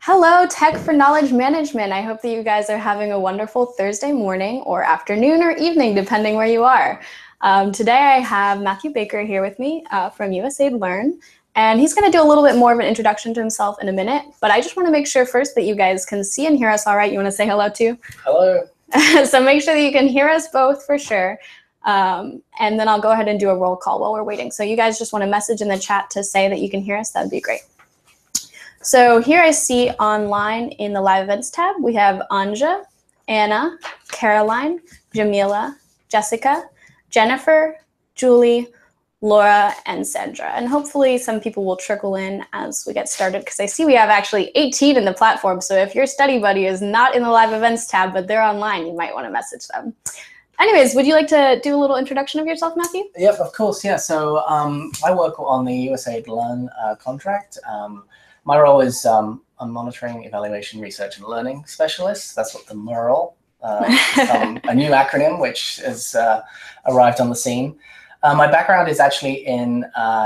Hello, Tech for Knowledge Management. I hope that you guys are having a wonderful Thursday morning or afternoon or evening, depending where you are. Today I have Matthew Baker here with me from USAID Learn, and he's going to do a little bit more of an introduction to himself in a minute, but I just want to make sure first that you guys can see and hear us all right. You want to say hello too? Hello. So make sure that you can hear us both for sure. And then I'll go ahead and do a roll call while we're waiting. So you guys just want to message in the chat to say that you can hear us, that'd be great. So here I see online in the live events tab, we have Anja, Anna, Caroline, Jamila, Jessica, Jennifer, Julie, Laura, and Sandra. And hopefully some people will trickle in as we get started, because I see we have actually 18 in the platform. So if your study buddy is not in the live events tab, but they're online, you might want to message them. Anyways, would you like to do a little introduction of yourself, Matthew? Yep, of course, yeah. So I work on the USAID Learn contract. My role is a monitoring, evaluation, research, and learning specialist. That's what the MURL, a new acronym which has arrived on the scene. My background is actually in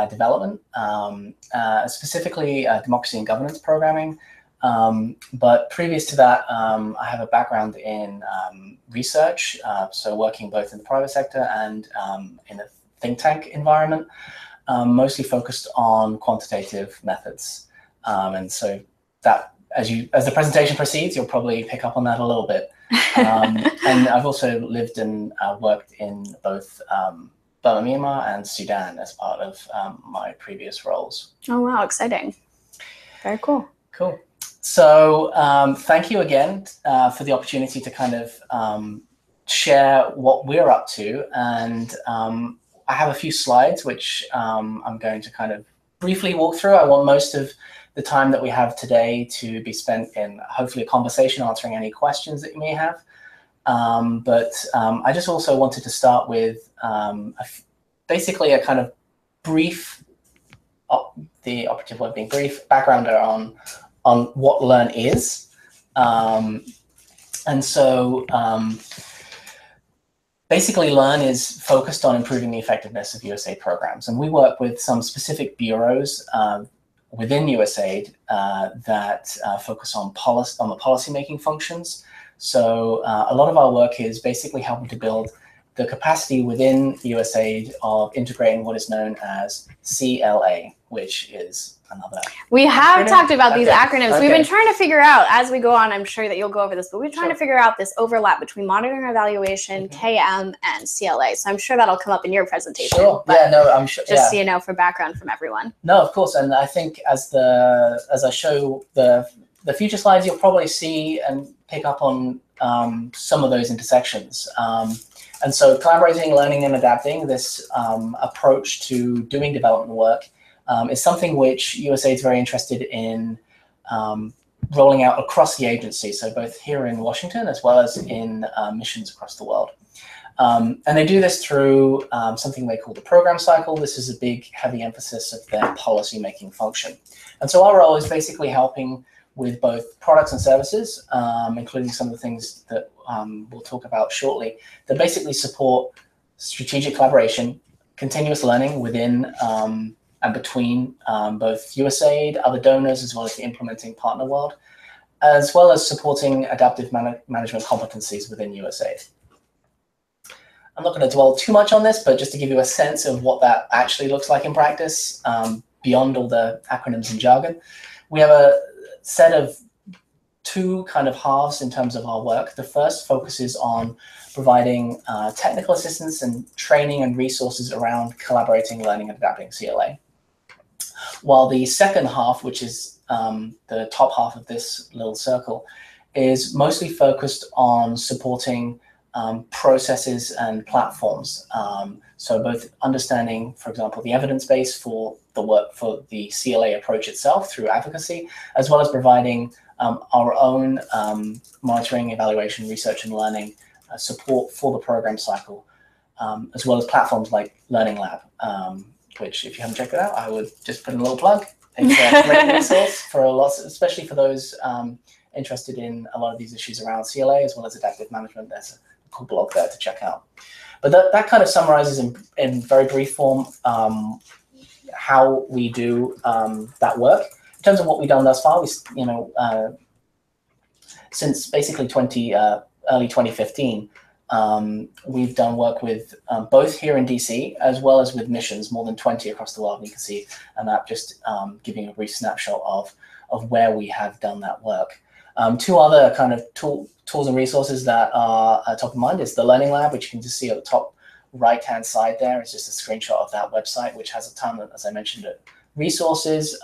development, specifically democracy and governance programming. But previous to that, I have a background in research, so working both in the private sector and in a think tank environment, mostly focused on quantitative methods. And so that, as the presentation proceeds, you'll probably pick up on that a little bit. And I've also lived and worked in both Burma, Myanmar, and Sudan as part of my previous roles. Oh, wow, exciting. Very cool. Cool. So thank you again for the opportunity to kind of share what we're up to. And I have a few slides which I'm going to kind of briefly walk through. I want most of the time that we have today to be spent in hopefully a conversation, answering any questions that you may have. But I just also wanted to start with basically a kind of brief, the operative word being brief, backgrounder on what Learn is. And so basically Learn is focused on improving the effectiveness of USAID programs. And we work with some specific bureaus within USAID that focus on the policy-making functions. So a lot of our work is basically helping to build the capacity within USAID of integrating what is known as CLA, which is another. We have talked about these acronyms. Okay. We've been trying to figure out, as we go on, I'm sure that you'll go over this, but we're trying to figure out this overlap between monitoring and evaluation, KM, and CLA. So I'm sure that'll come up in your presentation. Sure. Yeah, no, I'm sure. Just so you know, for background from everyone. No, of course. And I think as I show the future slides, you'll probably see and pick up on some of those intersections. And so collaborating, learning, and adapting, this approach to doing development work is something which USAID is very interested in rolling out across the agency, so both here in Washington as well as in missions across the world. And they do this through something they call the program cycle. This is a big, heavy emphasis of their policy-making function. And so our role is basically helping with both products and services, including some of the things that we'll talk about shortly, that basically support strategic collaboration, continuous learning within and between both USAID, other donors, as well as the implementing partner world, as well as supporting adaptive management competencies within USAID. I'm not going to dwell too much on this, but just to give you a sense of what that actually looks like in practice, beyond all the acronyms and jargon, we have a set of two kind of halves in terms of our work. The first focuses on providing technical assistance and training and resources around collaborating, learning, and adapting CLA. While the second half, which is the top half of this little circle, is mostly focused on supporting processes and platforms. So both understanding, for example, the evidence base for the work for the CLA approach itself through advocacy, as well as providing our own monitoring, evaluation, research, and learning support for the program cycle, as well as platforms like Learning Lab, which, if you haven't checked it out, I would just put in a little plug. It's a great resource for especially for those interested in a lot of these issues around CLA, as well as adaptive management. There's a cool blog there to check out. But that kind of summarizes in very brief form how we do that work. terms of what we've done thus far, since basically early 2015, we've done work with both here in DC as well as with missions, more than 20 across the world. And you can see a map just giving a brief snapshot of where we have done that work. Two other kind of tools and resources that are top of mind is the Learning Lab, which you can just see at the top right-hand side there. It's just a screenshot of that website, which has a ton of, as I mentioned, resources,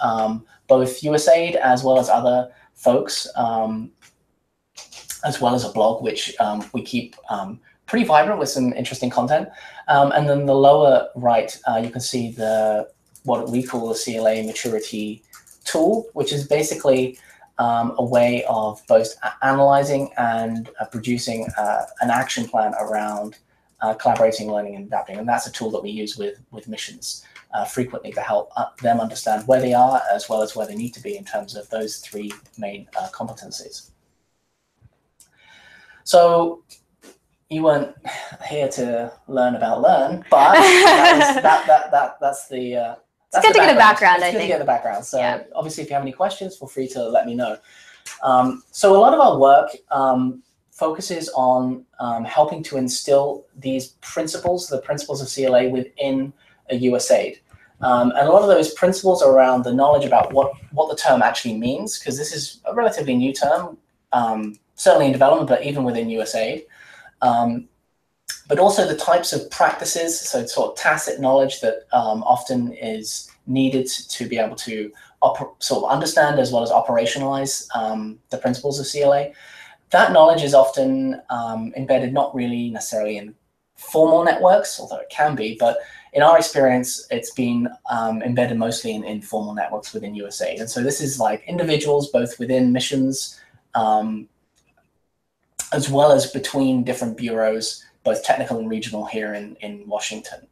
both USAID as well as other folks, as well as a blog, which we keep pretty vibrant with some interesting content. And then the lower right, you can see what we call the CLA maturity tool, which is basically a way of both analyzing and producing an action plan around collaborating, learning, and adapting. And that's a tool that we use with missions frequently to help them understand where they are as well as where they need to be in terms of those three main competencies. So you weren't here to learn about Learn, but that's the it's good to get a background, I think. It's good to get the background. So yeah. Obviously, if you have any questions, feel free to let me know. So a lot of our work focuses on helping to instill these principles, the principles of CLA, within a USAID. And a lot of those principles are around the knowledge about what the term actually means, because this is a relatively new term, certainly in development, but even within USAID. But also the types of practices, so sort of tacit knowledge that often is needed to be able to sort of understand as well as operationalize the principles of CLA. That knowledge is often embedded not really necessarily in formal networks, although it can be, but in our experience, it's been embedded mostly in informal networks within USAID. And so this is like individuals, both within missions, as well as between different bureaus, both technical and regional here in Washington.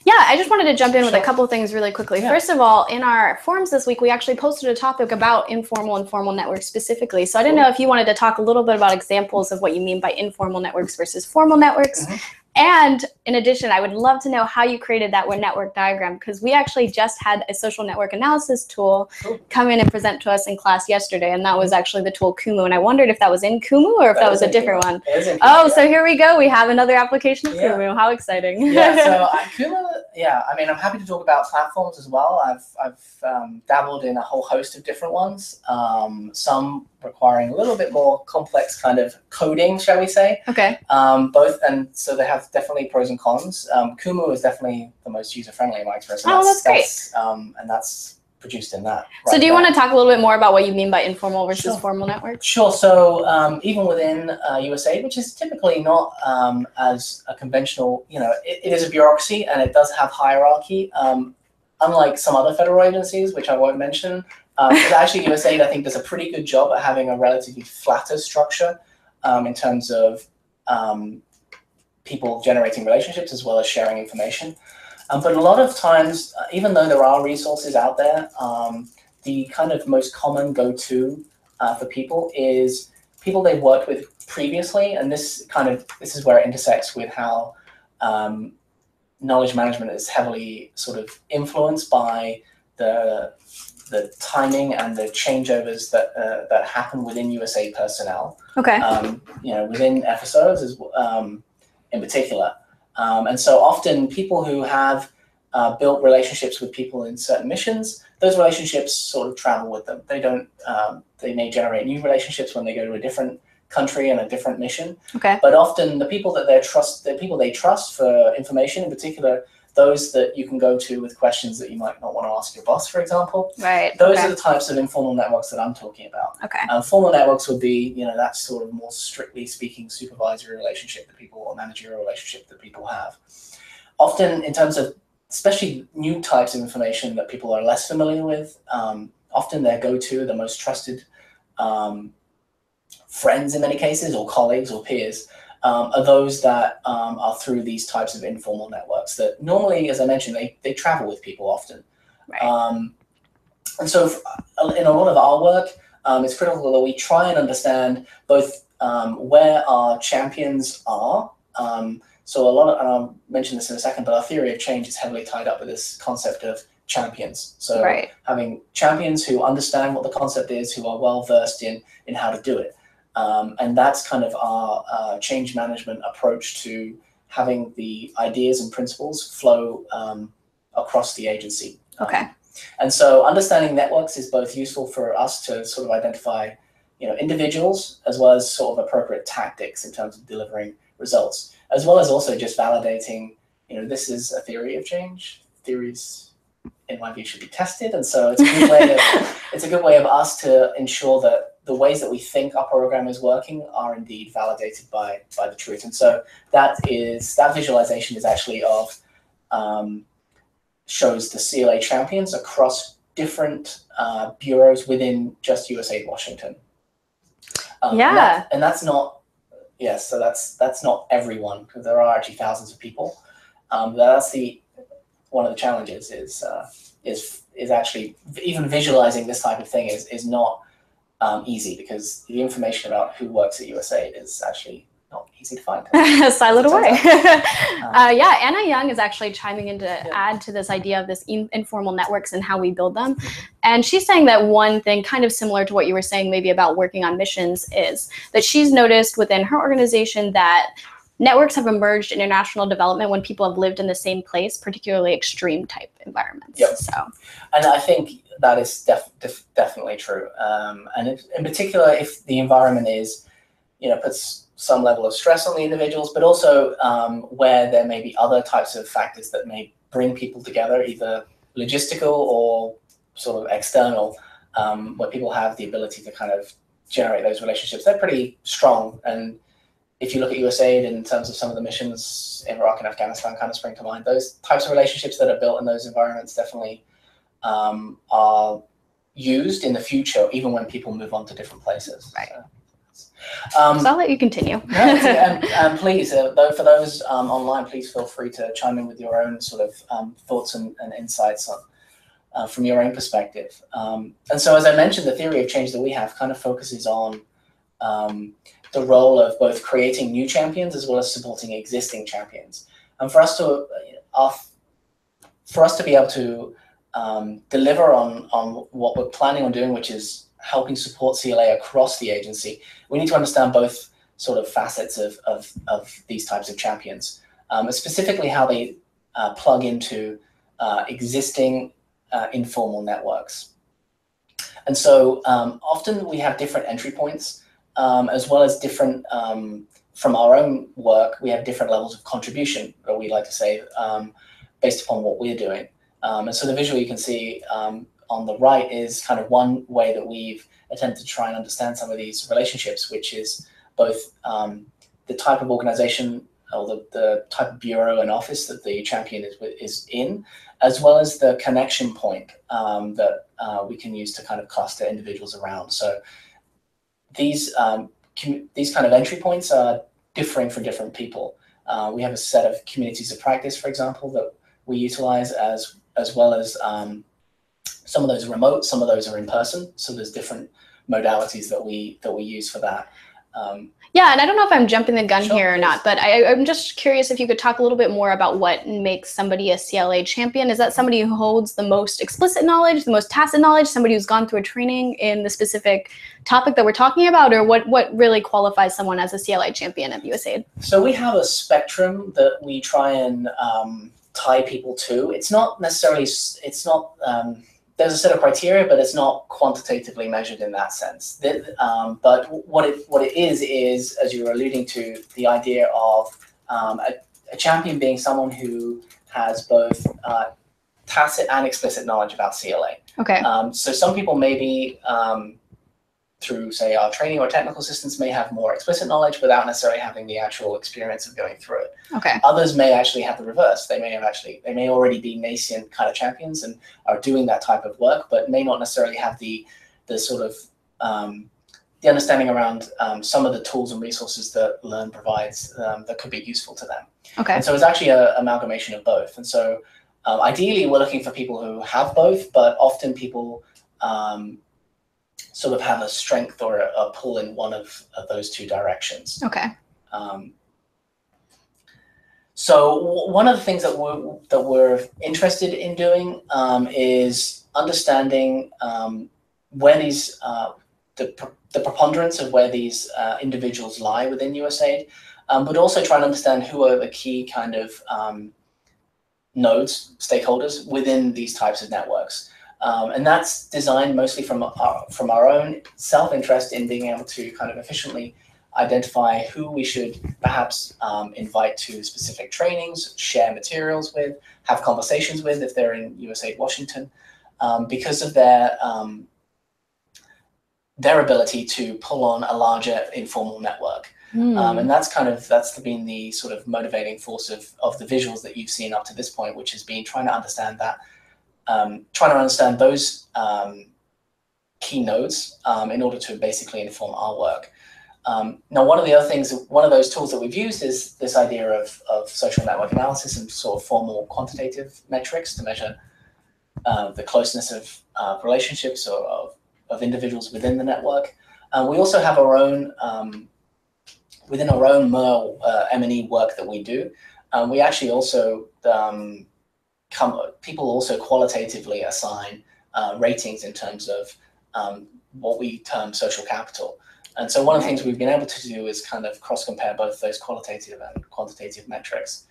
Yeah, I just wanted to jump in with a couple of things really quickly. Yeah. First of all, in our forums this week, we actually posted a topic about informal and formal networks specifically. So I didn't know if you wanted to talk a little bit about examples of what you mean by informal networks versus formal networks. Mm-hmm. And in addition, I would love to know how you created that network diagram, because we actually just had a social network analysis tool come in and present to us in class yesterday, and that was actually the tool Kumu. And I wondered if that was in Kumu or if that was a different one. Oh, so here we go. We have another application of Kumu. How exciting. Yeah, so Kumu, yeah, I mean, I'm happy to talk about platforms as well. I've dabbled in a whole host of different ones, some requiring a little bit more complex kind of coding, shall we say. Okay. Both, and so they have definitely pros and cons. Kumu is definitely the most user-friendly in my experience. Oh, that's great. And that's produced in that. So do you want to talk a little bit more about what you mean by informal versus formal networks? Sure. So even within USAID, which is typically not as a conventional, it is a bureaucracy and it does have hierarchy, unlike some other federal agencies, which I won't mention. But actually USAID, I think, does a pretty good job at having a relatively flatter structure in terms of people generating relationships as well as sharing information. But a lot of times, even though there are resources out there, the kind of most common go-to for people is people they've worked with previously. And this is where it intersects with how knowledge management is heavily sort of influenced by the timing and the changeovers that happen within USAID personnel. Okay. Within FSOs in particular. And so often people who have built relationships with people in certain missions, those relationships sort of travel with them. They don't, they may generate new relationships when they go to a different country and a different mission. Okay. But often the people that they trust for information, in particular, those that you can go to with questions that you might not want to ask your boss, for example. Right. Those are the types of informal networks that I'm talking about. Okay. Formal networks would be, that sort of more strictly speaking supervisory relationship that people, or managerial relationship that people have. Often in terms of, especially new types of information that people are less familiar with, often their go-to, the most trusted friends in many cases, or colleagues or peers, are those that are through these types of informal networks that normally, as I mentioned, they travel with people often. Right. And so in a lot of our work, it's critical that we try and understand both where our champions are. So and I'll mention this in a second, but our theory of change is heavily tied up with this concept of champions. So Right. having champions who understand what the concept is, who are well versed in how to do it. And that's kind of our change management approach to having the ideas and principles flow across the agency. Okay. And so understanding networks is both useful for us to sort of identify, individuals, as well as sort of appropriate tactics in terms of delivering results, as well as also just validating, this is a theory of change. Theories, in my view, should be tested. And so it's a good way of us to ensure that the ways that we think our program is working are indeed validated by the truth. And so that visualization is actually of shows the CLA champions across different bureaus within just USAID Washington. Yeah. And that's not, yes, so that's not everyone, because there are actually thousands of people. That's one of the challenges is actually even visualizing this type of thing is not easy, because the information about who works at USAID is actually not easy to find. Siloed away. Yeah, Anna Young is actually chiming in to add to this idea of this informal networks and how we build them. And she's saying that one thing kind of similar to what you were saying maybe about working on missions is that she's noticed within her organization that networks have emerged in international development when people have lived in the same place, particularly extreme type environments. Yep. So, and I think that is definitely true. And in particular, if the environment is, puts some level of stress on the individuals, but also where there may be other types of factors that may bring people together, either logistical or sort of external, where people have the ability to kind of generate those relationships. They're pretty strong. And if you look at USAID in terms of some of the missions in Iraq and Afghanistan kind of spring to mind, those types of relationships that are built in those environments definitely are used in the future, even when people move on to different places. Right. So I'll let you continue. and please, for those online, please feel free to chime in with your own sort of thoughts and insights on, from your own perspective. And so, as I mentioned, the theory of change that we have kind of focuses on the role of both creating new champions as well as supporting existing champions. And for us to be able to deliver on what we're planning on doing, which is helping support CLA across the agency, we need to understand both sort of facets of these types of champions, and specifically how they plug into existing informal networks. And so often we have different entry points, as well as different, from our own work, we have different levels of contribution, or we like to say, based upon what we're doing. And so the visual you can see on the right is kind of one way that we've attempted to try and understand some of these relationships, which is both the type of organization or the type of bureau and office that the champion is in, as well as the connection point that we can use to kind of cluster individuals around. So these kind of entry points are differing for different people. We have a set of communities of practice, for example, that we utilize, as well as some of those are remote, some of those are in person. So there's different modalities that we use for that. Yeah, and I don't know if I'm jumping the gun here or Please. not, but I'm just curious if you could talk a little bit more about what makes somebody a CLA champion. Is that somebody who holds the most explicit knowledge, the most tacit knowledge, somebody who's gone through a training in the specific topic that we're talking about, or what really qualifies someone as a CLA champion at USAID? So we have a spectrum that we try and tie people to. It's not necessarily, there's a set of criteria, but it's not quantitatively measured in that sense. But what it is, as you were alluding to, the idea of a champion being someone who has both tacit and explicit knowledge about CLA. Okay. So some people maybe through, say, our training or technical assistance may have more explicit knowledge without necessarily having the actual experience of going through it. Okay. Others may actually have the reverse. They may already be nascent kind of champions and are doing that type of work, but may not necessarily have the sort of the understanding around some of the tools and resources that Learn provides that could be useful to them. Okay. And so it's actually an amalgamation of both. And so ideally, we're looking for people who have both, but often people sort of have a strength or a pull in one of those two directions. Okay. So one of the things that we're interested in doing is understanding where these the preponderance of where these individuals lie within USAID, but also trying to understand who are the key kind of nodes, stakeholders within these types of networks. And that's designed mostly from our own self-interest in being able to kind of efficiently identify who we should perhaps invite to specific trainings, share materials with, have conversations with if they're in USAID Washington, because of their ability to pull on a larger informal network. And that's been the sort of motivating force of the visuals that you've seen up to this point, which has been trying to understand that, trying to understand those key nodes in order to basically inform our work. Now, one of those tools that we've used is this idea of social network analysis and sort of formal quantitative metrics to measure the closeness of relationships or of individuals within the network. We also have our own, within our own MER M&E work that we do, we actually also, people also qualitatively assign ratings in terms of what we term social capital. And so one of the things we've been able to do is kind of cross-compare both those qualitative and quantitative metrics.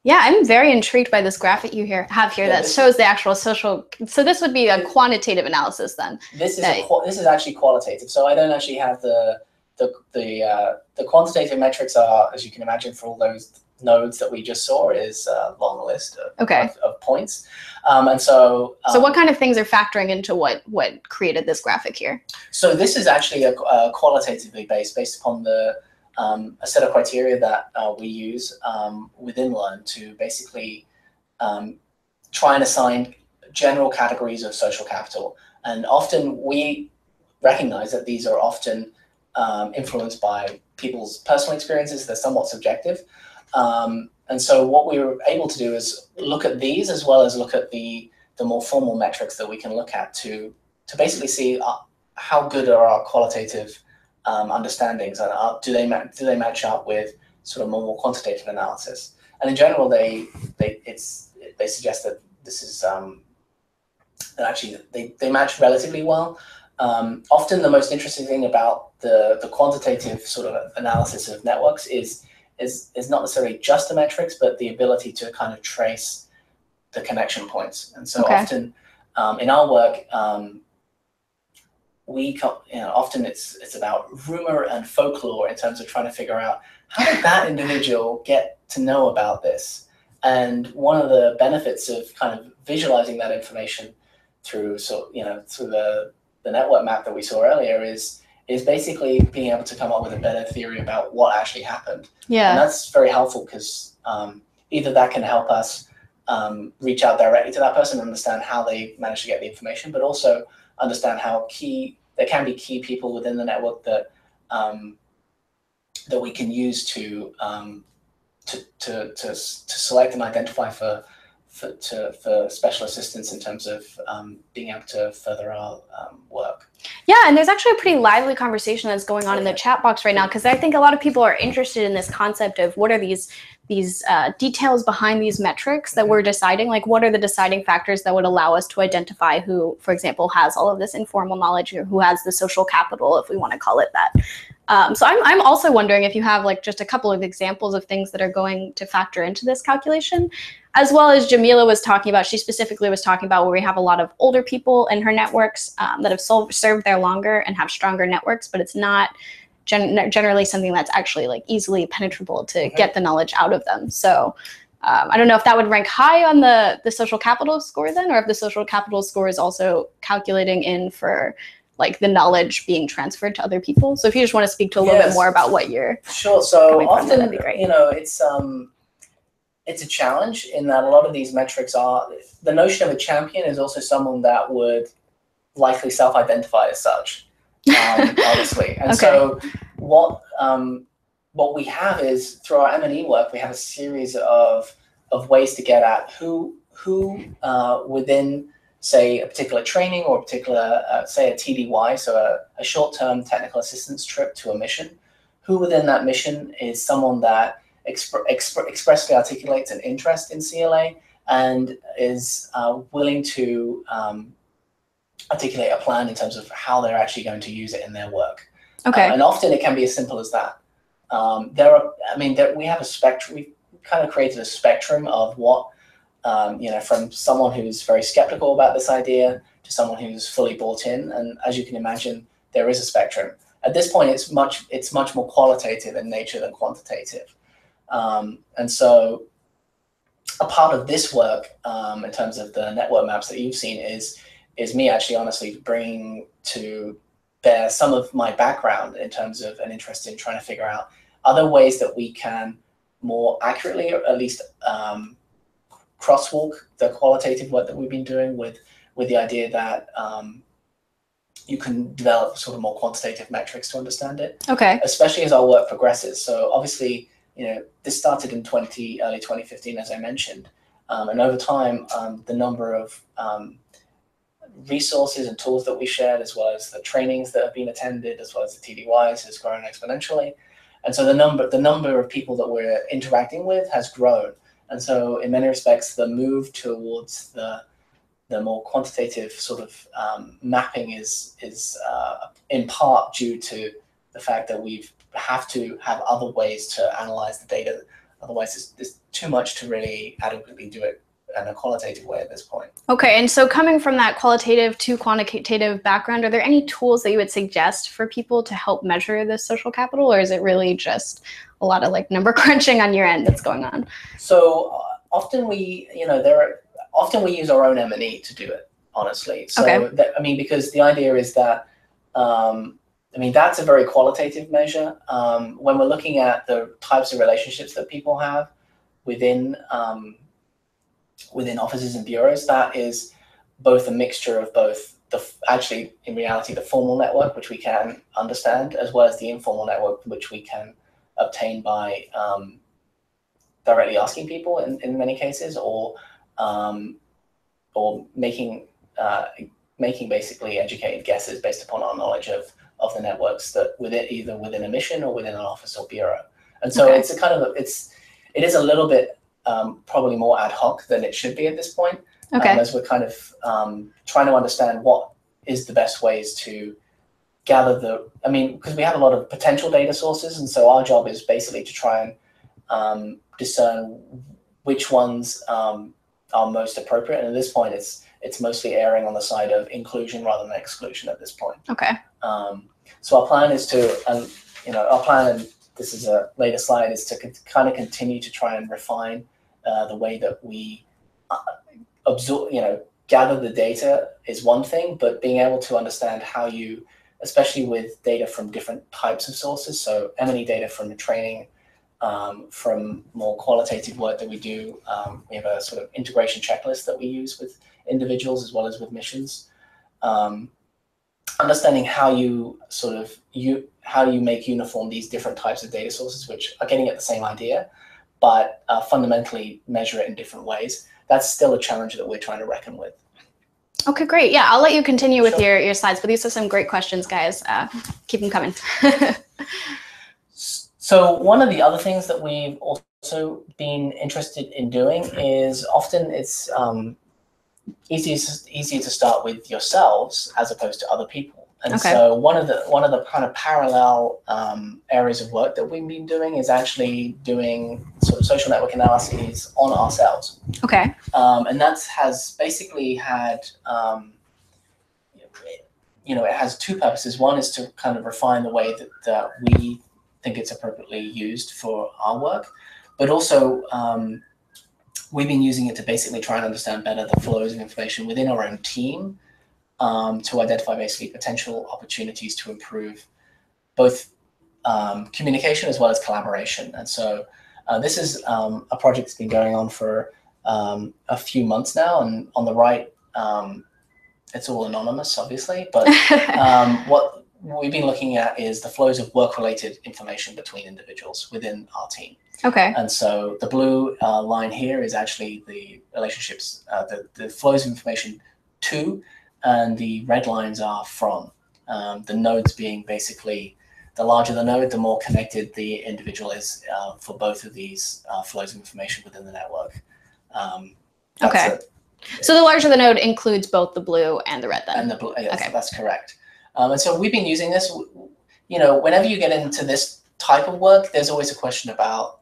Yeah, I'm very intrigued by this graphic you have here that shows the actual social. So this would be a quantitative analysis then. This is actually qualitative. So I don't actually have the quantitative metrics are, as you can imagine, for all those nodes that we just saw, is a long list of points. And so so what kind of things are factoring into what created this graphic here? So this is actually a qualitatively based upon a set of criteria that we use within Learn to basically try and assign general categories of social capital. And often we recognize that these are often influenced by people's personal experiences. They're somewhat subjective. And so what we were able to do is look at these as well as look at the more formal metrics that we can look at to basically see how good are our qualitative understandings, and do they match up with sort of more quantitative analysis. And in general, they suggest that this is that actually they match relatively well. Often the most interesting thing about the quantitative sort of analysis of networks is not necessarily just the metrics, but the ability to kind of trace the connection points. And so often in our work, often it's about rumor and folklore in terms of trying to figure out how did that individual get to know about this. And one of the benefits of kind of visualizing that information through the network map that we saw earlier is basically being able to come up with a better theory about what actually happened. Yeah. And that's very helpful because either that can help us reach out directly to that person and understand how they managed to get the information, but also understand how there can be key people within the network that that we can use to select and identify for special assistance in terms of being able to further our work. Yeah, and there's actually a pretty lively conversation that's going on in the chat box right now, because I think a lot of people are interested in this concept of what are these details behind these metrics that we're deciding, like what are the deciding factors that would allow us to identify who, for example, has all of this informal knowledge or who has the social capital, if we want to call it that. So I'm also wondering if you have like just a couple of examples of things that are going to factor into this calculation, as well as Jamila was talking about. She specifically was talking about where we have a lot of older people in her networks that have served there longer and have stronger networks, but it's not generally something that's actually like easily penetrable to get the knowledge out of them. So I don't know if that would rank high on the social capital score then, or if the social capital score is also calculating in for like the knowledge being transferred to other people. So if you just want to speak to a little bit more about what you're sure. So often, that'd be great. It's a challenge in that a lot of these metrics are, the notion of a champion is also someone that would likely self-identify as such, honestly. And so what we have is, through our M&E work, we have a series of ways to get at who within, say, a particular training or a particular, say, a TDY, so a short-term technical assistance trip to a mission, who within that mission is someone that expressly articulates an interest in CLA and is willing to articulate a plan in terms of how they're actually going to use it in their work. Okay. And often it can be as simple as that. We have a spectrum. We've kind of created a spectrum of what, from someone who's very skeptical about this idea to someone who's fully bought in. And as you can imagine, there is a spectrum. At this point, it's much more qualitative in nature than quantitative. And so a part of this work, in terms of the network maps that you've seen, is me actually honestly bringing to bear some of my background in terms of an interest in trying to figure out other ways that we can more accurately, or at least crosswalk the qualitative work that we've been doing with the idea that you can develop sort of more quantitative metrics to understand it. Okay. Especially as our work progresses. So obviously, this started in early 2015, as I mentioned, and over time, the number of resources and tools that we shared, as well as the trainings that have been attended, as well as the TDYs, has grown exponentially. And so the number of people that we're interacting with has grown. And so in many respects, the move towards the more quantitative sort of mapping is in part due to the fact that we have to have other ways to analyze the data. Otherwise, it's too much to really adequately do it in a qualitative way at this point. Okay, and so coming from that qualitative to quantitative background, are there any tools that you would suggest for people to help measure this social capital, or is it really just a lot of like number crunching on your end that's going on? So often we use our own M&E to do it, honestly. So okay. Because the idea is that that's a very qualitative measure. When we're looking at the types of relationships that people have within offices and bureaus, that is both a mixture of both in reality, the formal network, which we can understand, as well as the informal network, which we can obtain by directly asking people in many cases, or making basically educated guesses based upon our knowledge of the networks that either within a mission or within an office or bureau. And so it's a kind of it is a little bit probably more ad hoc than it should be at this point, as we're kind of trying to understand what is the best ways to gather because we have a lot of potential data sources, and so our job is basically to try and discern which ones are most appropriate. And at this point, it's mostly erring on the side of inclusion rather than exclusion at this point. Okay. So our plan is and this is a later slide, is to kind of continue to try and refine the way that we absorb, gather the data is one thing, but being able to understand how you, especially with data from different types of sources, so M&E data from the training, from more qualitative work that we do. We have a sort of integration checklist that we use with individuals as well as with missions. Understanding how you make uniform these different types of data sources, which are getting at the same idea, but fundamentally measure it in different ways. That's still a challenge that we're trying to reckon with. Okay, great. Yeah, I'll let you continue with your slides, but these are some great questions, guys. Keep them coming. So one of the other things that we've also been interested in doing is often it's easier to start with yourselves as opposed to other people. And so one of the kind of parallel areas of work that we've been doing is actually doing sort of social network analyses on ourselves. Okay. And that has basically had it has two purposes. One is to kind of refine the way that we think it's appropriately used for our work, but also we've been using it to basically try and understand better the flows of information within our own team, to identify basically potential opportunities to improve both communication as well as collaboration. And so this is a project that's been going on for a few months now, and on the right, it's all anonymous, obviously, but what we've been looking at is the flows of work-related information between individuals within our team. Okay. And so the blue line here is actually the relationships, the flows of information to, and the red lines are from. The nodes being basically the larger the node, the more connected the individual is for both of these flows of information within the network. Okay. So the larger the node includes both the blue and the red then? And the blue, yes, okay. That's correct. And so we've been using this, whenever you get into this type of work, there's always a question about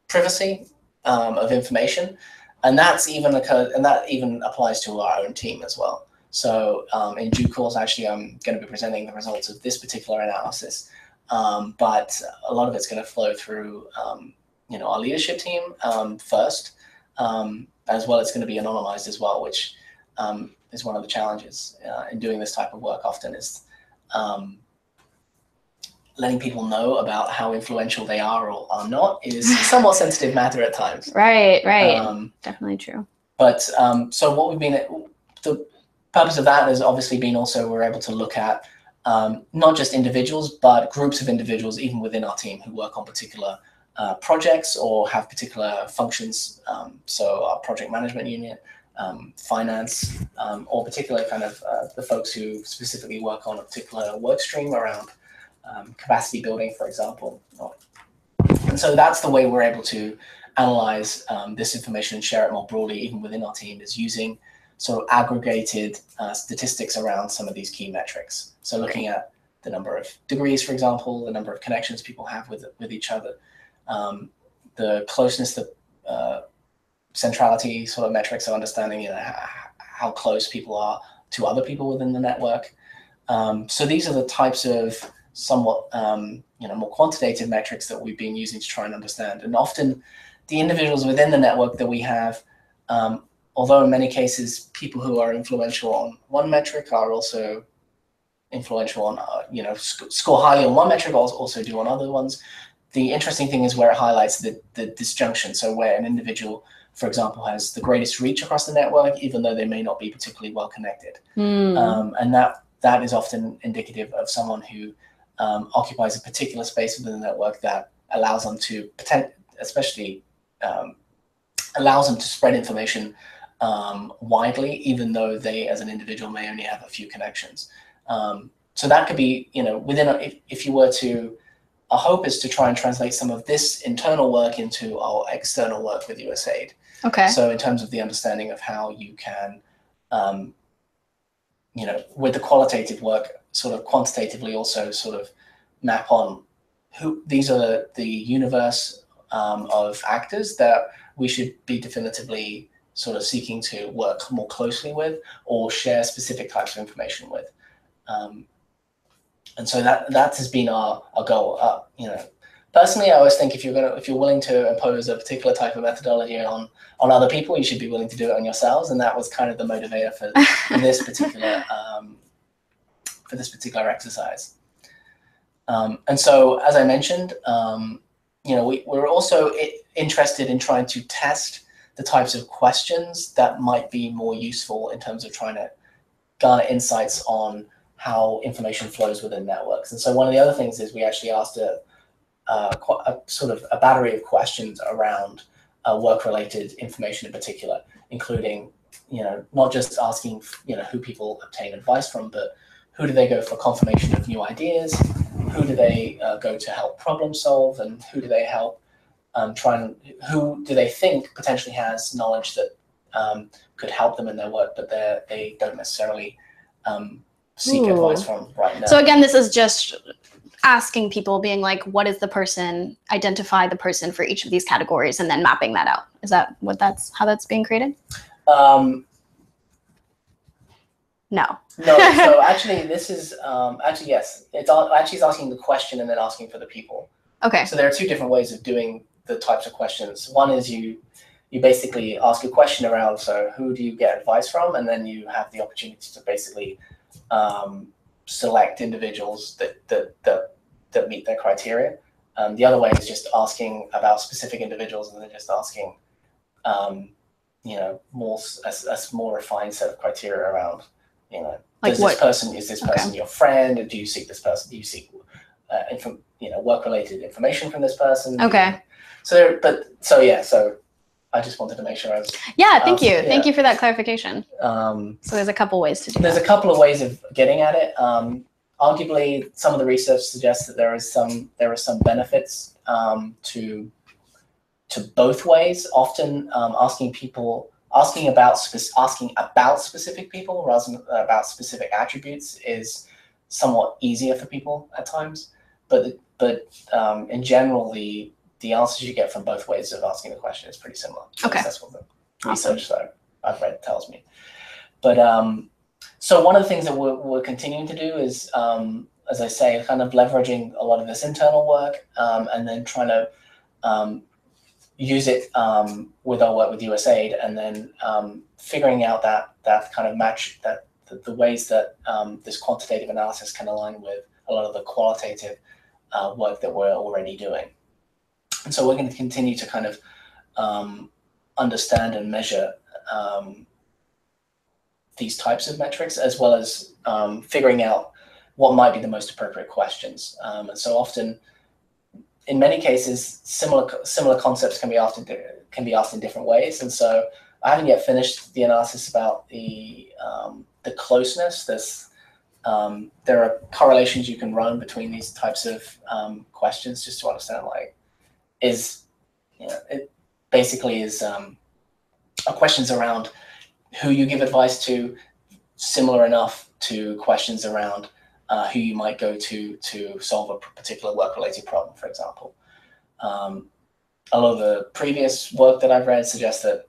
privacy of information. And that even applies to our own team as well. So in due course, actually, I'm going to be presenting the results of this particular analysis. But a lot of it's going to flow through, our leadership team first. As well, it's going to be anonymized as well, which is one of the challenges in doing this type of work often is letting people know about how influential they are or are not is a somewhat sensitive matter at times. Right. Definitely true. But so what the purpose of that has obviously been also we're able to look at not just individuals, but groups of individuals, even within our team, who work on particular projects or have particular functions. So our project management unit, finance, or particularly kind of the folks who specifically work on a particular work stream around capacity building, for example. And so that's the way we're able to analyze this information and share it more broadly, even within our team, is using sort of aggregated statistics around some of these key metrics. So looking at the number of degrees, for example, the number of connections people have with each other, the closeness, the centrality sort of metrics of understanding how close people are to other people within the network. So these are the types of somewhat more quantitative metrics that we've been using to try and understand. And often the individuals within the network that we have, although in many cases people who are influential on one metric are also influential on, score highly on one metric, also do on other ones. The interesting thing is where it highlights the disjunction. So where an individual, for example, has the greatest reach across the network, even though they may not be particularly well connected. And that is often indicative of someone who occupies a particular space within the network that allows them to allows them to spread information widely, even though they, as an individual, may only have a few connections. So that could be, if you were to, our hope is to try and translate some of this internal work into our external work with USAID. Okay. So in terms of the understanding of how you can, with the qualitative work, sort of quantitatively also sort of map on who these are the universe of actors that we should be definitively sort of seeking to work more closely with or share specific types of information with. And so that has been our goal. Personally, I always think if you're willing to impose a particular type of methodology on other people, you should be willing to do it on yourselves. And that was kind of the motivator for this particular exercise. And so, as I mentioned, we're also interested in trying to test the types of questions that might be more useful in terms of trying to garner insights on how information flows within networks. And so one of the other things is we actually asked a sort of a battery of questions around work-related information in particular, including, not just asking, who people obtain advice from, but who do they go for confirmation of new ideas, who do they go to help problem solve, and who do they help who do they think potentially has knowledge that could help them in their work, but they don't necessarily seek advice from right now. So again, this is just asking people, being like, what is the person, identify the person for each of these categories, and then mapping that out. Is that how that's being created? No. No. So actually, this is yes. It's asking the question and then asking for the people. Okay. So there are two different ways of doing the types of questions. One is you basically ask a question around, so who do you get advice from, and then you have the opportunity to basically select individuals that meet their criteria. The other way is just asking about specific individuals and then just asking, more refined set of criteria around, like is this person your friend? Or do you seek this person? Do you seek, work-related information from this person? Okay. So I just wanted to make sure I was. Yeah, thank you. Yeah. Thank you for that clarification. So there's a couple ways to do that. There's a couple of ways of getting at it. Arguably, some of the research suggests that there are some benefits to both ways. Often, asking about specific people rather than about specific attributes is somewhat easier for people at times. But in general, the answers you get from both ways of asking the question is pretty similar. Okay. That's what the research that I've read tells me. But so one of the things that we're continuing to do is, as I say, kind of leveraging a lot of this internal work, and then trying to use it with our work with USAID, and then figuring out that kind of match, that the ways that this quantitative analysis can align with a lot of the qualitative work that we're already doing. And so we're going to continue to kind of understand and measure these types of metrics, as well as figuring out what might be the most appropriate questions. And so often, in many cases, similar concepts can be asked in different ways. And so I haven't yet finished the analysis about the closeness. There are correlations you can run between these types of questions, just to understand, like, it basically is questions around who you give advice to similar enough to questions around who you might go to solve a particular work-related problem, for example. A lot of the previous work that I've read suggests that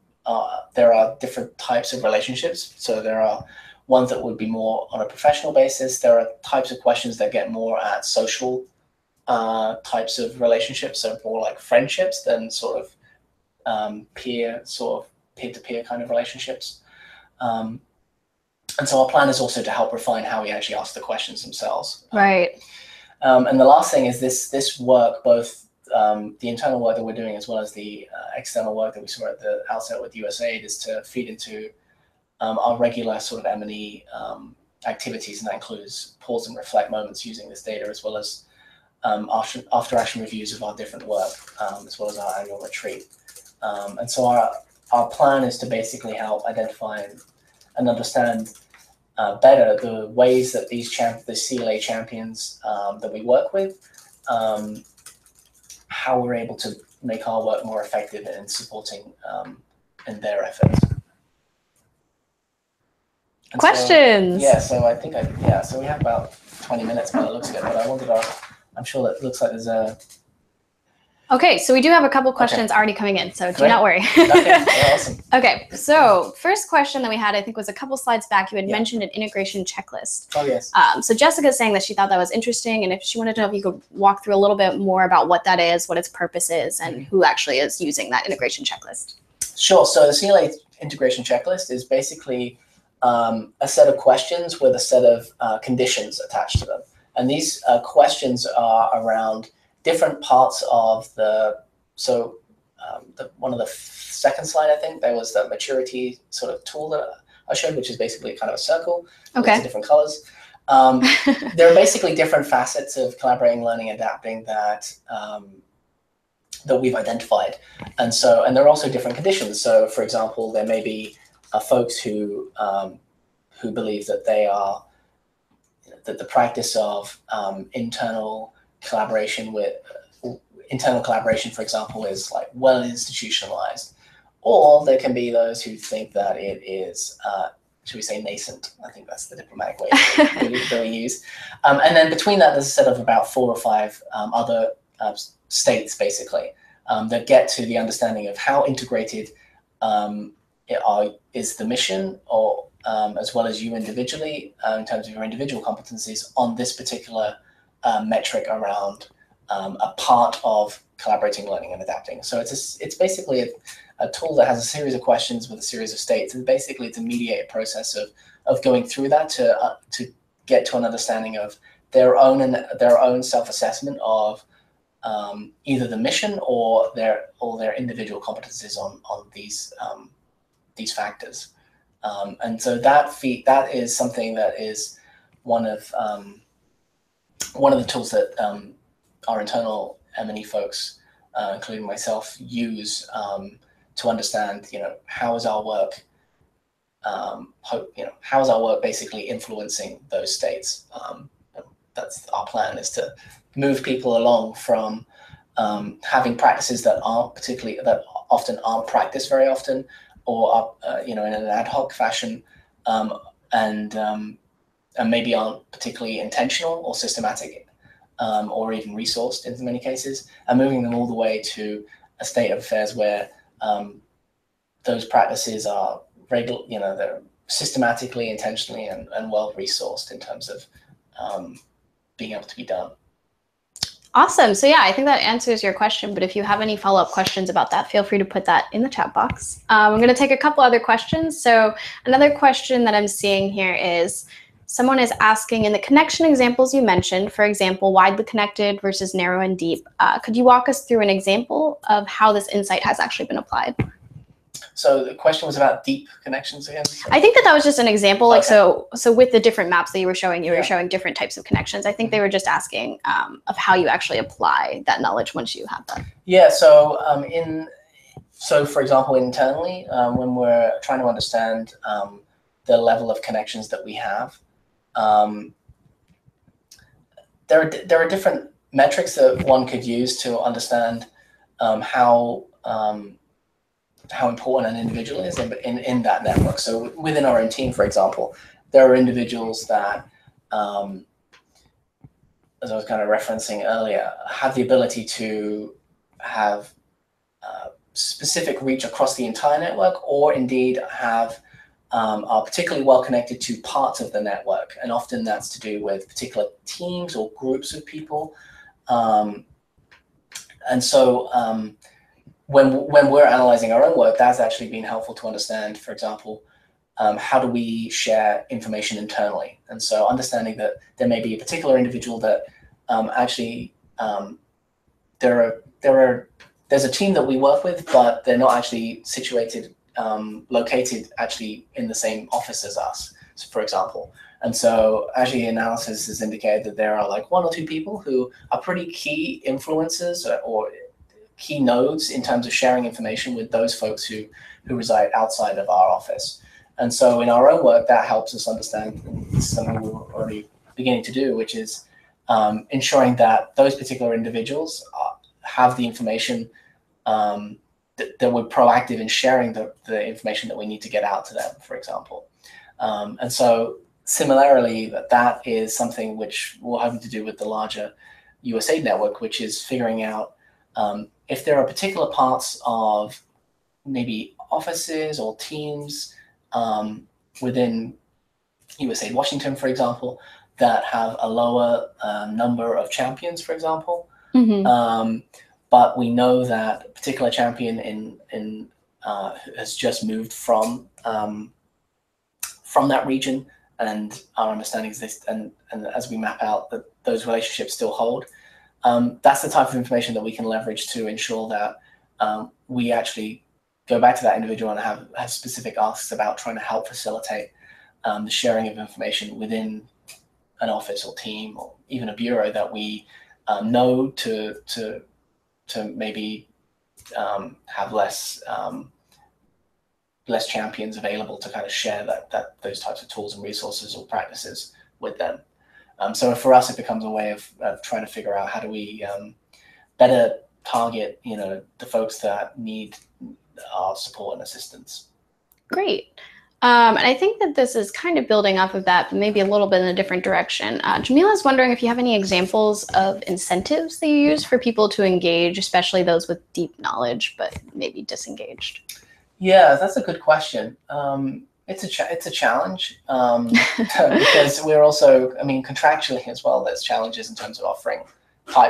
there are different types of relationships. So there are ones that would be more on a professional basis. There are types of questions that get more at social types of relationships, so more like friendships than sort of peer-to-peer kind of relationships. And so our plan is also to help refine how we actually ask the questions themselves. Right. And the last thing is this work, both the internal work that we're doing as well as the external work that we saw at the outset with USAID, is to feed into our regular sort of M&E activities, and that includes pause and reflect moments using this data, as well as after action reviews of our different work, as well as our annual retreat. And so our plan is to basically help identify and understand better the ways that the CLA champions that we work with, how we're able to make our work more effective in supporting in their efforts. And questions? So I think so we have about 20 minutes by the looks of it, but I wanted to, I'm sure that it looks like there's a... Okay, so we do have a couple questions already coming in, so do not worry. Okay, awesome. Okay, so first question that we had, I think, was a couple slides back. You had mentioned an integration checklist. Oh, yes. So Jessica's saying that she thought that was interesting, and if she wanted to know if you could walk through a little bit more about what that is, what its purpose is, and who actually is using that integration checklist. Sure. So the CLA integration checklist is basically a set of questions with a set of conditions attached to them. And these questions are around different parts of one of the second slide, I think, there was the maturity sort of tool that I showed, which is basically kind of a circle with different colors. There are basically different facets of collaborating, learning, adapting that we've identified. And there are also different conditions. So for example, there may be folks who believe that that the practice of internal collaboration, for example, is like well institutionalized, or there can be those who think that it is, should we say, nascent? I think that's the diplomatic way that we use. And then between that, there's a set of about 4 or 5 other states, basically, that get to the understanding of how integrated is the mission, or as well as you individually, in terms of your individual competencies on this particular metric around a part of collaborating, learning, and adapting. So it's basically a tool that has a series of questions with a series of states, and basically to mediate a process of going through that to get to an understanding of their own self-assessment of either the mission or their individual competencies on these factors. And so that is something that is one of the tools that our internal M&E folks, including myself, use to understand, how is our work, how is our work basically influencing those states, that's our plan, is to move people along from having practices that often aren't practiced very often, or are in an ad hoc fashion, and maybe aren't particularly intentional or systematic, or even resourced in many cases, and moving them all the way to a state of affairs where those practices are they're systematically, intentionally, and well resourced in terms of being able to be done. Awesome. So yeah, I think that answers your question, but if you have any follow-up questions about that, feel free to put that in the chat box. I'm going to take a couple other questions. So another question that I'm seeing here is, someone is asking, in the connection examples you mentioned, for example, widely connected versus narrow and deep, could you walk us through an example of how this insight has actually been applied? So the question was about deep connections again? I think that was just an example. Okay. Like, so with the different maps that you were showing, you were showing different types of connections. I think they were just asking of how you actually apply that knowledge once you have that. Yeah, so so for example, internally, when we're trying to understand the level of connections that we have, there are different metrics that one could use to understand how important an individual is in that network. So within our own team, for example, there are individuals that, as I was kind of referencing earlier, have the ability to have specific reach across the entire network, or indeed are particularly well connected to parts of the network. And often that's to do with particular teams or groups of people. And so when we're analyzing our own work, that's actually been helpful to understand, for example, how do we share information internally? And so understanding that there may be a particular individual that there's a team that we work with, but they're not actually located actually in the same office as us, for example. And so actually analysis has indicated that there are like 1 or 2 people who are pretty key influencers or key nodes in terms of sharing information with those folks who reside outside of our office. And so in our own work, that helps us understand, and this is something we're already beginning to do, which is ensuring that those particular individuals have the information, that we're proactive in sharing the information that we need to get out to them, for example. And so similarly, that is something which we're hoping to do with the larger USAID network, which is figuring out if there are particular parts of maybe offices or teams within USAID Washington, for example, that have a lower number of champions, for example. Mm-hmm. But we know that a particular champion has just moved from that region, and our understanding is this, and as we map out that those relationships still hold, that's the type of information that we can leverage to ensure that we actually go back to that individual and have specific asks about trying to help facilitate the sharing of information within an office or team or even a bureau that we know to maybe have less champions available to kind of share those types of tools and resources or practices with them. So for us, it becomes a way of trying to figure out how do we better target the folks that need our support and assistance. Great. And I think that this is kind of building off of that, but maybe a little bit in a different direction. Jamila is wondering if you have any examples of incentives that you use for people to engage, especially those with deep knowledge, but maybe disengaged. Yeah, that's a good question. It's a challenge because we're also, contractually as well, there's challenges in terms of offering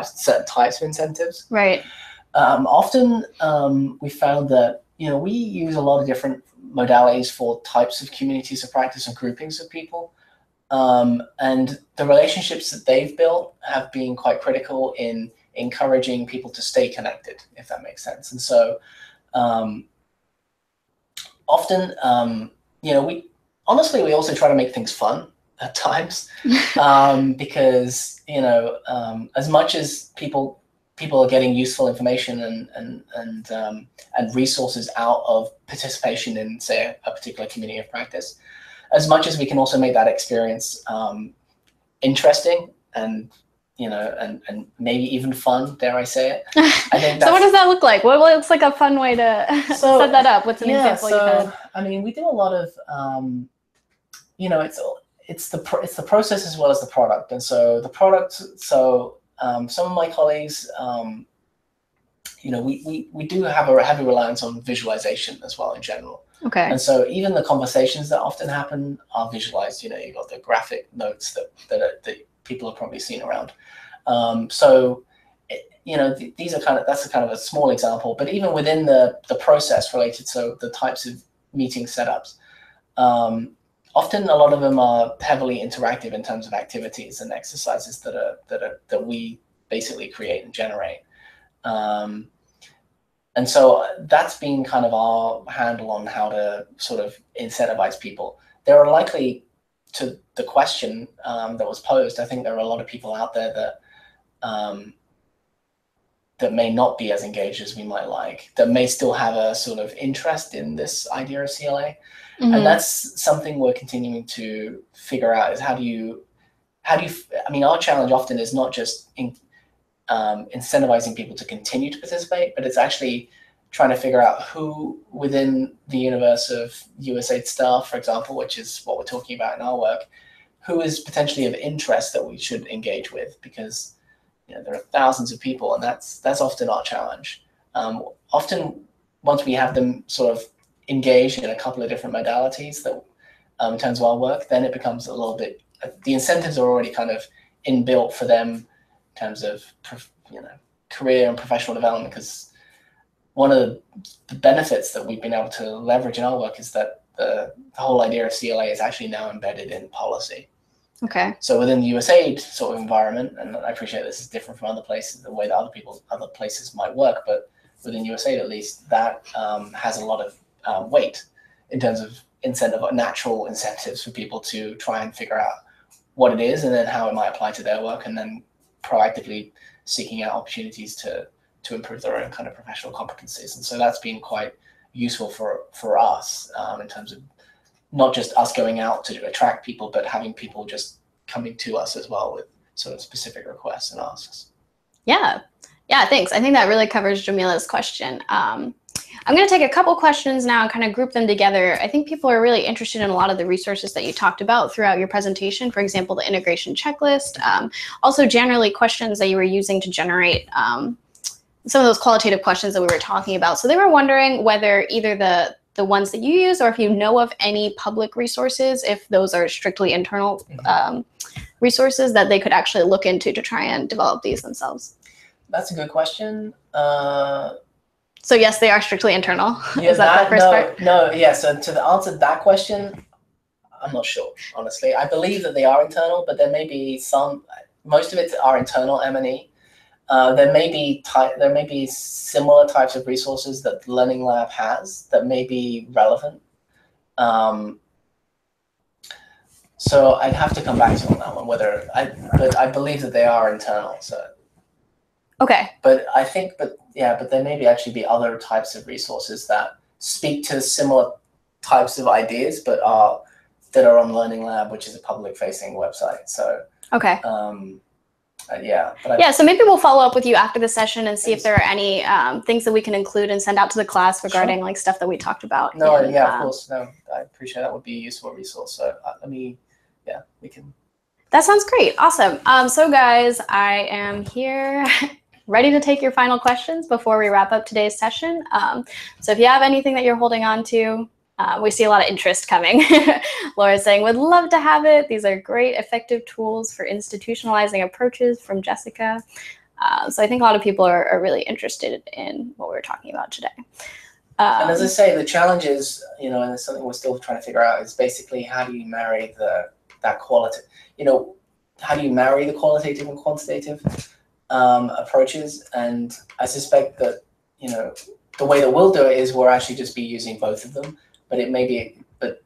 certain types of incentives. Right. Often we found that, we use a lot of different modalities for types of communities of practice and groupings of people. And the relationships that they've built have been quite critical in encouraging people to stay connected, if that makes sense. And so often, we also try to make things fun at times, because, as much as people are getting useful information and resources out of participation in, say, a particular community of practice, as much as we can also make that experience interesting and and maybe even fun, dare I say it. I think so what does that look like? What looks like a fun way to set that up? What's an example you've had? I mean, we do a lot of, it's the process as well as the product. And so the product, some of my colleagues, we do have a heavy reliance on visualization as well in general. Okay. And so even the conversations that often happen are visualized. You've got the graphic notes that people have probably seen around. These are that's a kind of a small example, but even within the process related, so the types of meeting setups, often a lot of them are heavily interactive in terms of activities and exercises that we basically create and generate. And so that's been kind of our handle on how to sort of incentivize people. There are likely, to the question that was posed, I think there are a lot of people out there that may not be as engaged as we might like, that may still have a sort of interest in this idea of CLA. Mm-hmm. And that's something we're continuing to figure out, is how do you, I mean, our challenge often is not just incentivizing people to continue to participate, but it's actually trying to figure out who within the universe of USAID staff, for example, which is what we're talking about in our work, who is potentially of interest that we should engage with, because there are thousands of people, and that's often our challenge. Often, once we have them sort of engaged in a couple of different modalities that in terms of our work, then it becomes a little bit, the incentives are already kind of inbuilt for them in terms of career and professional development, because one of the benefits that we've been able to leverage in our work is that the whole idea of CLA is actually now embedded in policy. Okay. So within the USAID sort of environment, and I appreciate this is different from other places, the way that other places might work, but within USAID at least, that has a lot of weight in terms of natural incentives for people to try and figure out what it is and then how it might apply to their work, and then proactively seeking out opportunities to improve their own kind of professional competencies. And so that's been quite useful for us in terms of not just us going out to attract people, but having people just coming to us as well with sort of specific requests and asks. Yeah, thanks. I think that really covers Jamila's question. I'm going to take a couple questions now and kind of group them together. I think people are really interested in a lot of the resources that you talked about throughout your presentation. For example, the integration checklist, also generally questions that you were using to generate some of those qualitative questions that we were talking about. So they were wondering whether either the ones that you use, or if you know of any public resources, if those are strictly internal resources that they could actually look into to try and develop these themselves. That's a good question. So yes, they are strictly internal. Yeah, is that the first part? No, yeah. So to answer that question, I'm not sure, honestly. I believe that they are internal, but there may be most of it are internal M&E. There may be similar types of resources that the Learning Lab has that may be relevant. So I'd have to come back to you on that one. But I believe that they are internal. So. Okay. But there may actually be other types of resources that speak to similar types of ideas, but that are on Learning Lab, which is a public-facing website. So. Okay. So maybe we'll follow up with you after the session and see if there are any things that we can include and send out to the class regarding like stuff that we talked about. No, of course. No, I appreciate that would be a useful resource. So we can. That sounds great. Awesome. So guys, I am here ready to take your final questions before we wrap up today's session. So if you have anything that you're holding on to, we see a lot of interest coming. Laura's saying, would love to have it. These are great, effective tools for institutionalizing approaches from Jessica. So I think a lot of people are really interested in what we're talking about today. And as I say, the challenge is, and it's something we're still trying to figure out, is basically how do you marry that quality, how do you marry the qualitative and quantitative approaches? And I suspect that, the way that we'll do it is we'll actually just be using both of them. But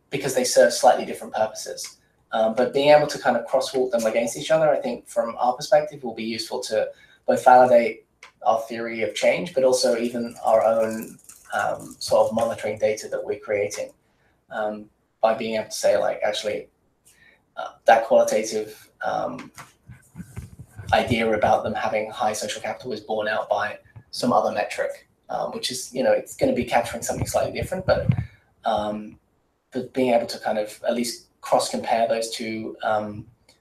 because they serve slightly different purposes. But being able to kind of crosswalk them against each other, I think from our perspective will be useful to both validate our theory of change, but also even our own sort of monitoring data that we're creating by being able to say, like, actually, that qualitative idea about them having high social capital is borne out by some other metric, which is, it's going to be capturing something slightly different, but being able to kind of at least cross-compare those two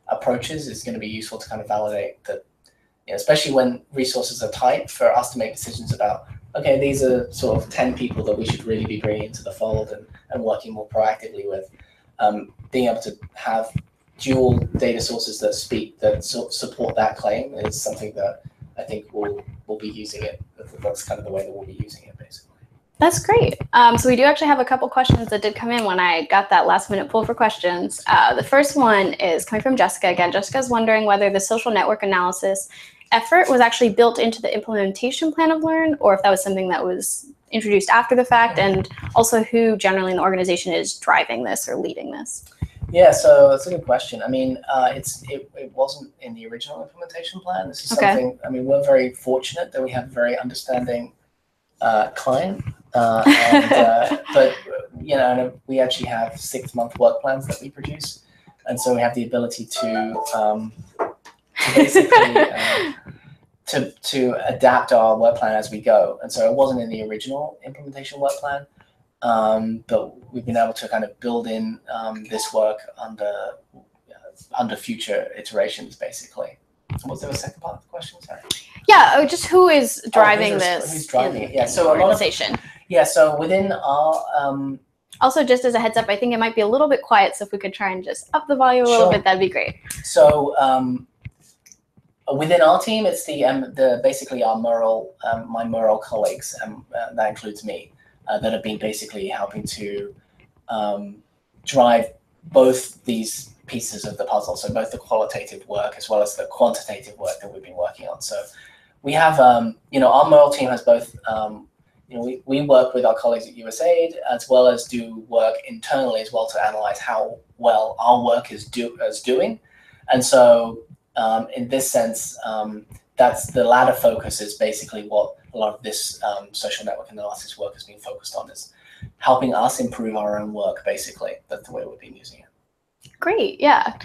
approaches is going to be useful to kind of validate that, especially when resources are tight, for us to make decisions about, okay, these are sort of 10 people that we should really be bringing into the fold and working more proactively with. Being able to have dual data sources that support that claim is something that I think we'll be using it. That's kind of the way that we'll be using it, basically. That's great. So we do actually have a couple questions that did come in when I got that last minute pull for questions. The first one is coming from Jessica again. Jessica's wondering whether the social network analysis effort was actually built into the implementation plan of Learn, or if that was something that was introduced after the fact, and also who generally in the organization is driving this or leading this. Yeah, so that's a good question. I mean, it wasn't in the original implementation plan. This is something, I mean, we're very fortunate that we have a very understanding client. But, we actually have 6-month work plans that we produce. And so we have the ability to basically to adapt our work plan as we go. And so it wasn't in the original implementation work plan. But we've been able to kind of build in this work under future iterations, basically. Was there a second part of the question? Sorry. Yeah, just who is driving this? Who's driving it? Yeah, so organization. So within our also, just as a heads up, I think it might be a little bit quiet, so if we could try and just up the volume a little bit, that'd be great. So within our team, it's basically our my Merle colleagues, and that includes me. That have been basically helping to drive both these pieces of the puzzle, so both the qualitative work as well as the quantitative work that we've been working on. So we have, our Merle team has both, we work with our colleagues at USAID as well as do work internally as well to analyze how well our work is doing. And so in this sense, that's the latter focus is basically what a lot of this social network analysis work has been focused on, is helping us improve our own work, basically. That's the way we've been using it. Great, yeah.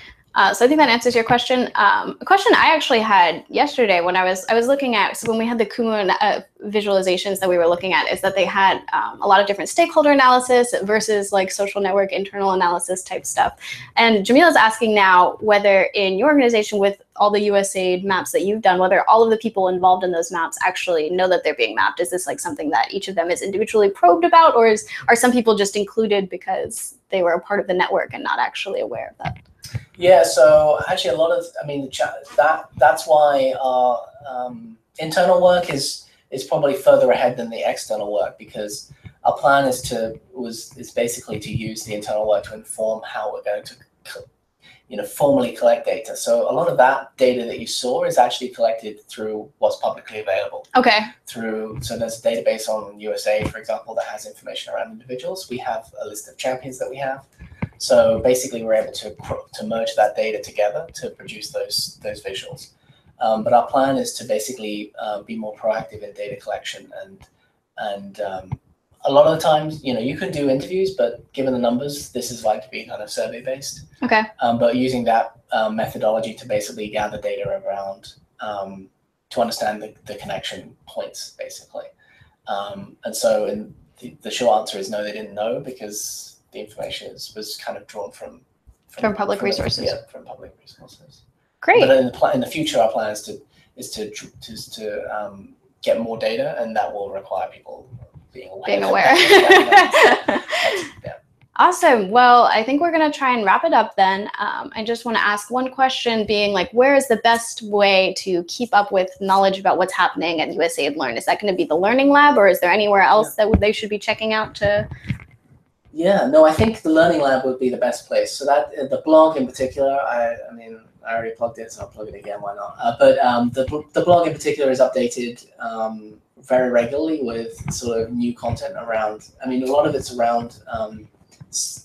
So I think that answers your question. A question I actually had yesterday when I was looking at, so when we had the Kumu visualizations that we were looking at, is that they had a lot of different stakeholder analysis versus like social network internal analysis type stuff. And Jamila's asking now whether in your organization with all the USAID maps that you've done, whether all of the people involved in those maps actually know that they're being mapped. Is this like something that each of them is individually probed about, or are some people just included because they were a part of the network and not actually aware of that? Yeah, so actually a lot of, that's why our internal work is probably further ahead than the external work, because our plan is basically to use the internal work to inform how we're going to formally collect data. So a lot of that data that you saw is actually collected through what's publicly available. Okay. So there's a database on USAID, for example, that has information around individuals. We have a list of champions that we have. So basically, we're able to merge that data together to produce those visuals. But our plan is to basically be more proactive in data collection, and a lot of the times, you can do interviews, but given the numbers, this is like to be kind of survey based. Okay. But using that methodology to basically gather data around to understand the connection points, basically. And so the short answer is no, they didn't know, because the information was kind of drawn from public resources. Yeah, from public resources. Great. But in the future, our plan is to get more data, and that will require people being aware. Yeah. Awesome. Well, I think we're going to try and wrap it up then. I just want to ask one question, being like, where is the best way to keep up with knowledge about what's happening at USAID Learn? Is that going to be the Learning Lab, or is there anywhere else that they should be checking out to? Yeah, no, I think the Learning Lab would be the best place. So that the blog in particular, I already plugged it, so I'll plug it again. Why not? But the blog in particular is updated very regularly with sort of new content around. I mean, a lot of it's around,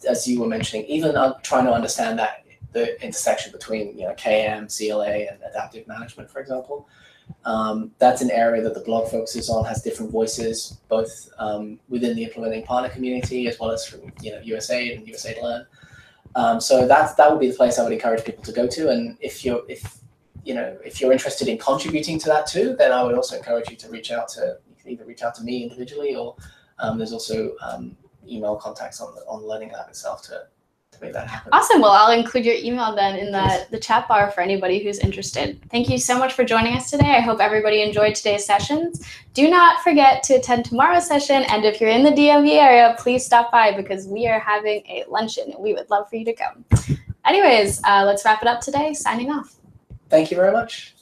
as you were mentioning, even trying to understand the intersection between KM, CLA, and adaptive management, for example. That's an area that the blog focuses on, has different voices, both within the implementing partner community as well as from USAID and USAID Learn. So that would be the place I would encourage people to go to. And if if you're interested in contributing to that too, then I would also encourage you to either reach out to me individually, or there's also email contacts on the Learning Lab itself to make that happen. Awesome. Well, I'll include your email then in the chat bar for anybody who's interested. Thank you so much for joining us today. I hope everybody enjoyed today's sessions. Do not forget to attend tomorrow's session. And if you're in the DMV area, please stop by because we are having a luncheon and we would love for you to come. Anyways, let's wrap it up today. Signing off. Thank you very much.